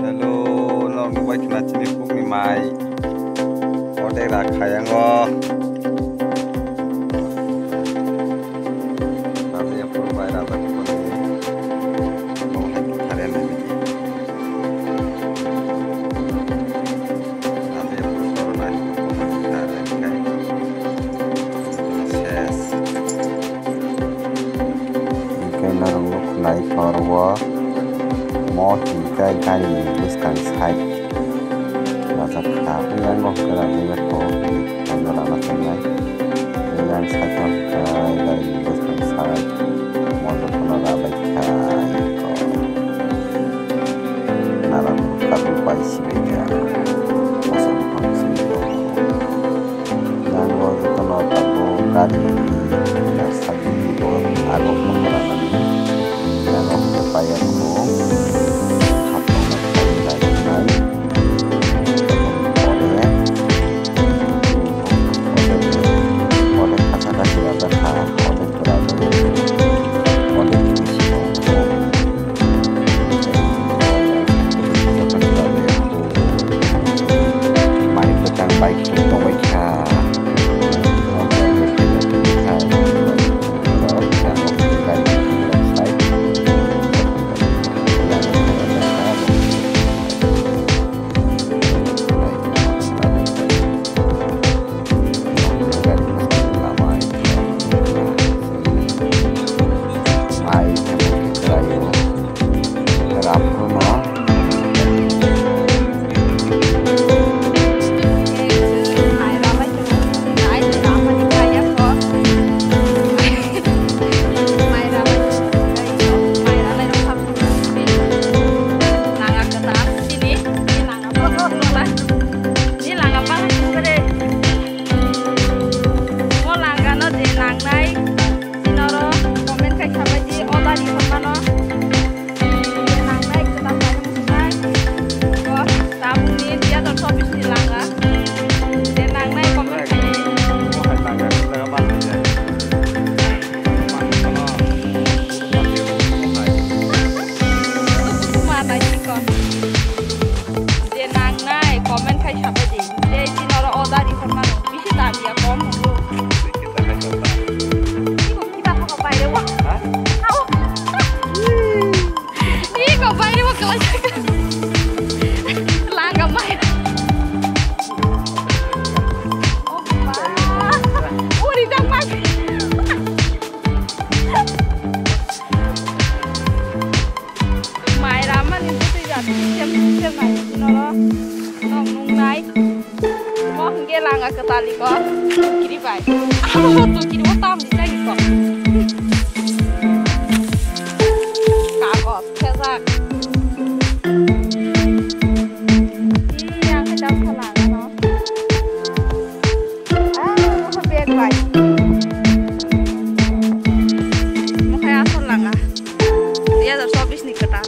Hello, no nubai kena cini pumi mai. Ode rakhayango. Tapi ya puru bai rata puni. Mau hatu thare na miki. Tapi ya puru corona ni pumi thare kai. Yes. Ikai narong kunai korwa. Mau hingga kali buskan sai rasa kaku yang mau kerana dengan kopi dan dalam sangat dengan sakam dari buskan sai mau berkenal baik kai ko naram kaku pai sibeja masuk konsum dan mau berkenal tabu kali yang sakit itu aku mengerana dan aku supaya aku Langga ke tali kok, kiri baik. Tuh kiri mau tam di lagi kok. Kakot, kesak. Yang kecam selangga no. Biar baik. Makanya selangga. Dia harus habis nih ketar.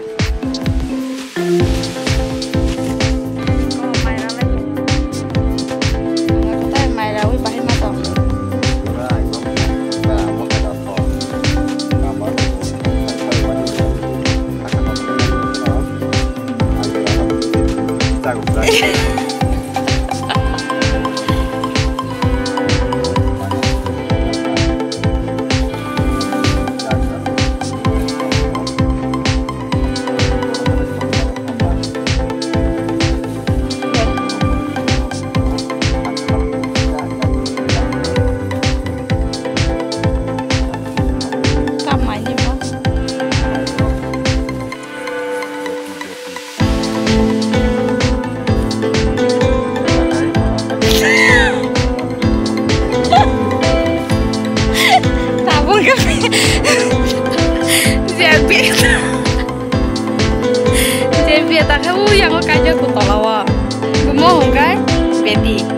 Yang kaja ku tolawa, mau kan, beti.